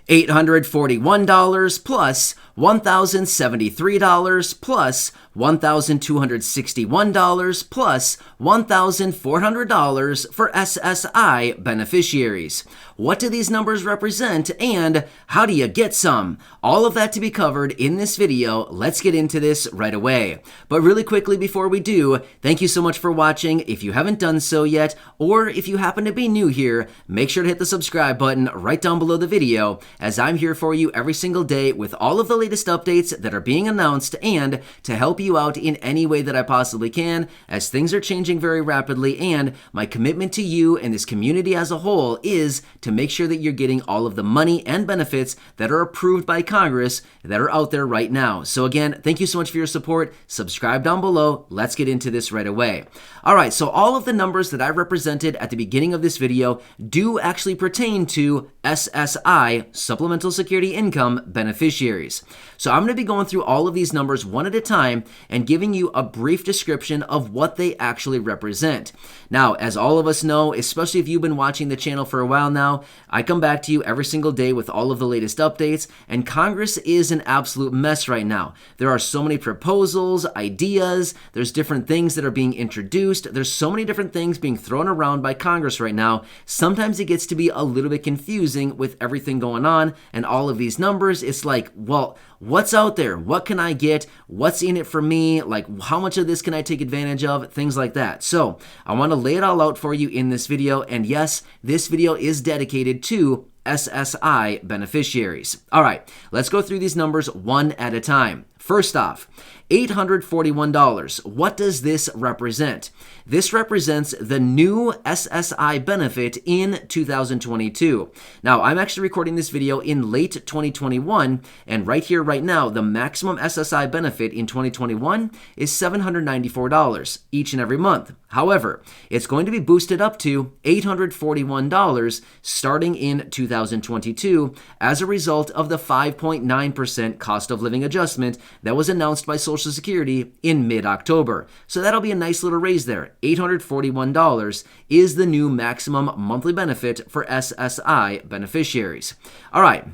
$841 plus $1,073 plus $1,261 plus $1,400 for SSI beneficiaries. What do these numbers represent and how do you get some? All of that to be covered in this video. Let's get into this right away. But really quickly before we do, thank you so much for watching. If you haven't done so yet, or if you happen to be new here, make sure to hit the subscribe button right down below the video, as I'm here for you every single day with all of the latest updates that are being announced and to help you out in any way that I possibly can, as things are changing very rapidly, and my commitment to you and this community as a whole is to make sure that you're getting all of the money and benefits that are approved by Congress that are out there right now. So again, thank you so much for your support. Subscribe down below. Let's get into this right away. All right, so all of the numbers that I represented at the beginning of this video do actually pertain to SSI, Supplemental Security Income beneficiaries. So I'm going to be going through all of these numbers one at a time and giving you a brief description of what they actually represent. Now, as all of us know, especially if you've been watching the channel for a while now, I come back to you every single day with all of the latest updates, and Congress is an absolute mess right now. There are so many proposals, ideas, there's different things that are being introduced, there's so many different things being thrown around by Congress right now. Sometimes it gets to be a little bit confusing with everything going on and all of these numbers. It's like, well, what's out there? What can I get? What's in it for me? Like, how much of this can I take advantage of? Things like that. So I want to lay it all out for you in this video. And yes, this video is dedicated to SSI beneficiaries. All right, let's go through these numbers one at a time. First off, $841. What does this represent? This represents the new SSI benefit in 2022. Now, I'm actually recording this video in late 2021, and right here, right now, the maximum SSI benefit in 2021 is $794 each and every month. However, it's going to be boosted up to $841 starting in 2022 as a result of the 5.9% cost of living adjustment that was announced by Social Security in mid-October. So that'll be a nice little raise there. $841 is the new maximum monthly benefit for SSI beneficiaries. All right.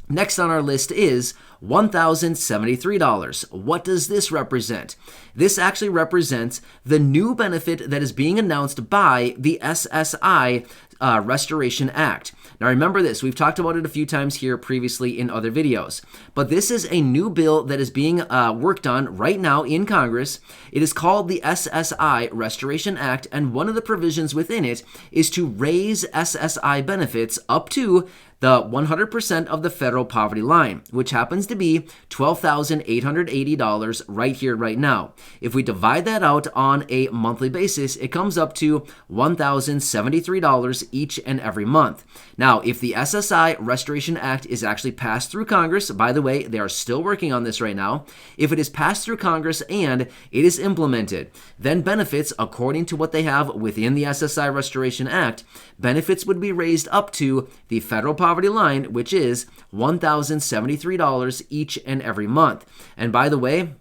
Next on our list is $1,073. What does this represent? This actually represents the new benefit that is being announced by the SSI Restoration Act. Now remember this, we've talked about it a few times here previously in other videos, but this is a new bill that is being worked on right now in Congress. It is called the SSI Restoration Act, and one of the provisions within it is to raise SSI benefits up to the 100% of the federal poverty line, which happens to be $12,880 right here, right now. If we divide that out on a monthly basis, it comes up to $1,073 each and every month. Now, if the SSI Restoration Act is actually passed through Congress, by the way, they are still working on this right now. If it is passed through Congress and it is implemented, then benefits, according to what they have within the SSI Restoration Act, benefits would be raised up to the federal poverty line, which is $1,073 each and every month. And by the way,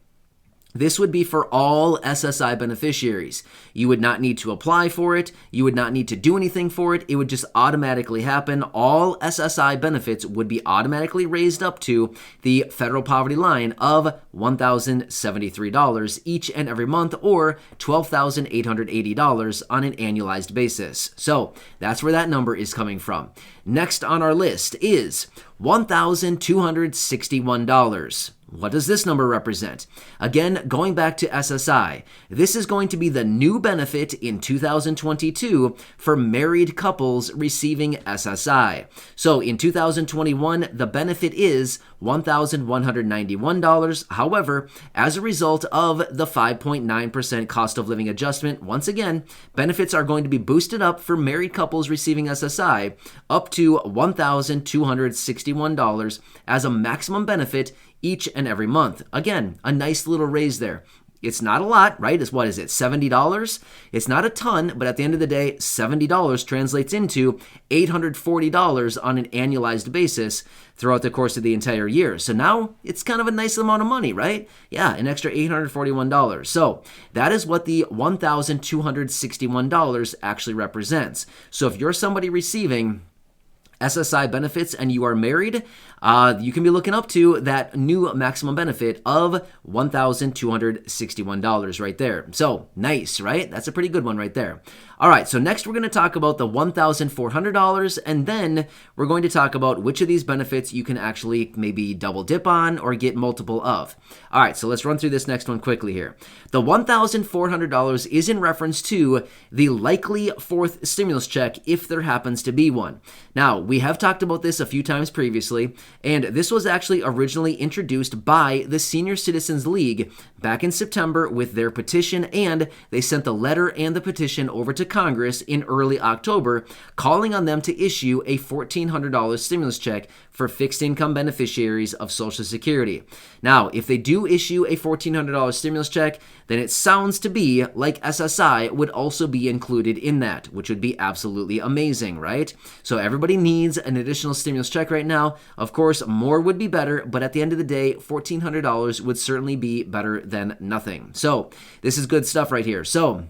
this would be for all SSI beneficiaries. You would not need to apply for it. You would not need to do anything for it. It would just automatically happen. All SSI benefits would be automatically raised up to the federal poverty line of $1,073 each and every month, or $12,880 on an annualized basis. So that's where that number is coming from. Next on our list is $1,261. What does this number represent? Again, going back to SSI, this is going to be the new benefit in 2022 for married couples receiving SSI. So in 2021, the benefit is $1,191. However, as a result of the 5.9% cost of living adjustment, once again, benefits are going to be boosted up for married couples receiving SSI up to $1,261 as a maximum benefit each and every month. Again, a nice little raise there. It's not a lot, right? What is it, $70? It's not a ton, but at the end of the day, $70 translates into $840 on an annualized basis throughout the course of the entire year. So now it's kind of a nice amount of money, right? Yeah, an extra $841. So that is what the $1,261 actually represents. So if you're somebody receiving SSI benefits and you are married, you can be looking up to that new maximum benefit of $1,261 right there. So nice, right? That's a pretty good one right there. All right, so next we're going to talk about the $1,400, and then we're going to talk about which of these benefits you can actually maybe double dip on or get multiple of. All right, so let's run through this next one quickly here. The $1,400 is in reference to the likely fourth stimulus check if there happens to be one. Now, we have talked about this a few times previously, and this was actually originally introduced by the Senior Citizens League back in September with their petition, and they sent the letter and the petition over to Congress in early October, calling on them to issue a $1,400 stimulus check for fixed income beneficiaries of Social Security. Now, if they do issue a $1,400 stimulus check, then it sounds to be like SSI would also be included in that, which would be absolutely amazing, right? So everybody needs an additional stimulus check right now. Of course, more would be better, but at the end of the day, $1,400 would certainly be better than nothing. So this is good stuff right here. So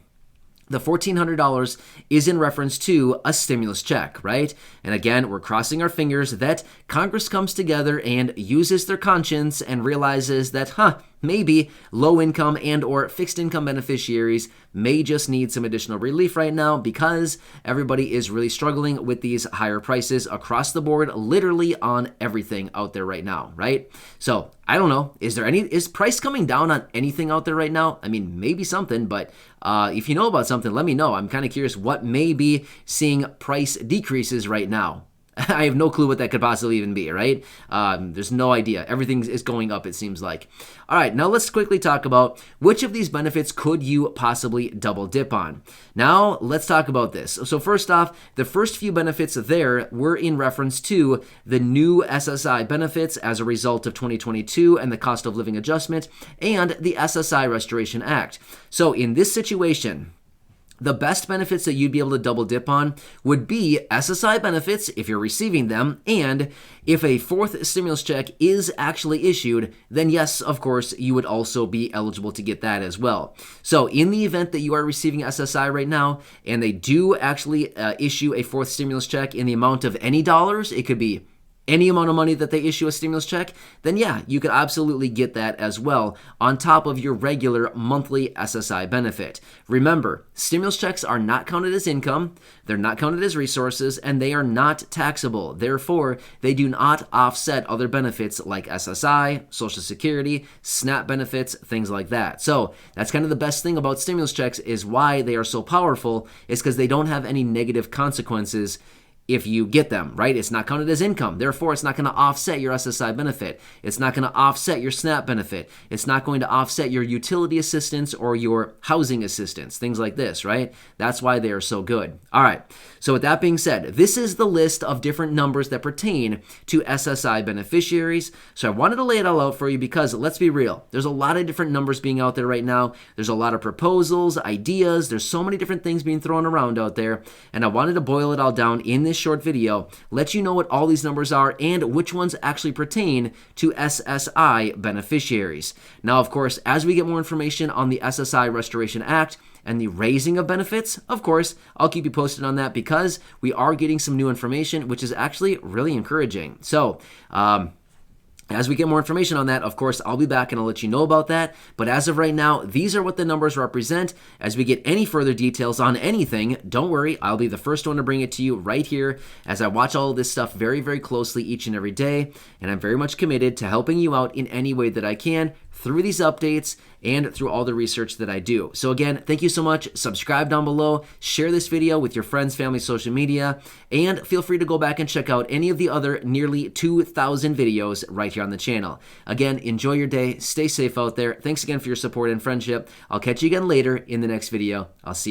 the $1,400 is in reference to a stimulus check, right? And again, we're crossing our fingers that Congress comes together and uses their conscience and realizes that, maybe low-income and or fixed-income beneficiaries may just need some additional relief right now because everybody is really struggling with these higher prices across the board, literally on everything out there right now, right? So I don't know, is price coming down on anything out there right now? I mean, maybe something, but if you know about something, let me know. I'm kind of curious what may be seeing price decreases right now. I have no clue what that could possibly even be, right? There's no idea. Everything is going up, it seems like. All right, now let's quickly talk about which of these benefits could you possibly double dip on. Now, let's talk about this. So first off, the first few benefits there were in reference to the new SSI benefits as a result of 2022 and the cost of living adjustment and the SSI Restoration Act. So in this situation, the best benefits that you'd be able to double dip on would be SSI benefits if you're receiving them, and if a fourth stimulus check is actually issued, then yes, of course, you would also be eligible to get that as well. So in the event that you are receiving SSI right now, and they do actually issue a fourth stimulus check in the amount of any dollars, it could be any amount of money that they issue a stimulus check, then yeah, you could absolutely get that as well on top of your regular monthly SSI benefit. Remember, stimulus checks are not counted as income, they're not counted as resources, and they are not taxable. Therefore, they do not offset other benefits like SSI, Social Security, SNAP benefits, things like that. So that's kind of the best thing about stimulus checks is why they are so powerful is because they don't have any negative consequences if you get them, right? It's not counted as income. Therefore, it's not going to offset your SSI benefit. It's not going to offset your SNAP benefit. It's not going to offset your utility assistance or your housing assistance, things like this, right? That's why they are so good. All right. So with that being said, this is the list of different numbers that pertain to SSI beneficiaries. So I wanted to lay it all out for you because let's be real. There's a lot of different numbers being out there right now. There's a lot of proposals, ideas. There's so many different things being thrown around out there. And I wanted to boil it all down in this short video, let you know what all these numbers are and which ones actually pertain to SSI beneficiaries. Now, of course, as we get more information on the SSI Restoration Act and the raising of benefits, of course, I'll keep you posted on that because we are getting some new information, which is actually really encouraging. So, as we get more information on that, of course, I'll be back and I'll let you know about that. But as of right now, these are what the numbers represent. As we get any further details on anything, don't worry, I'll be the first one to bring it to you right here as I watch all of this stuff very, very closely each and every day. And I'm very much committed to helping you out in any way that I can through these updates and through all the research that I do. So again, thank you so much. Subscribe down below, share this video with your friends, family, social media, and feel free to go back and check out any of the other nearly 2,000 videos right here on the channel. Again, enjoy your day. Stay safe out there. Thanks again for your support and friendship. I'll catch you again later in the next video. I'll see you.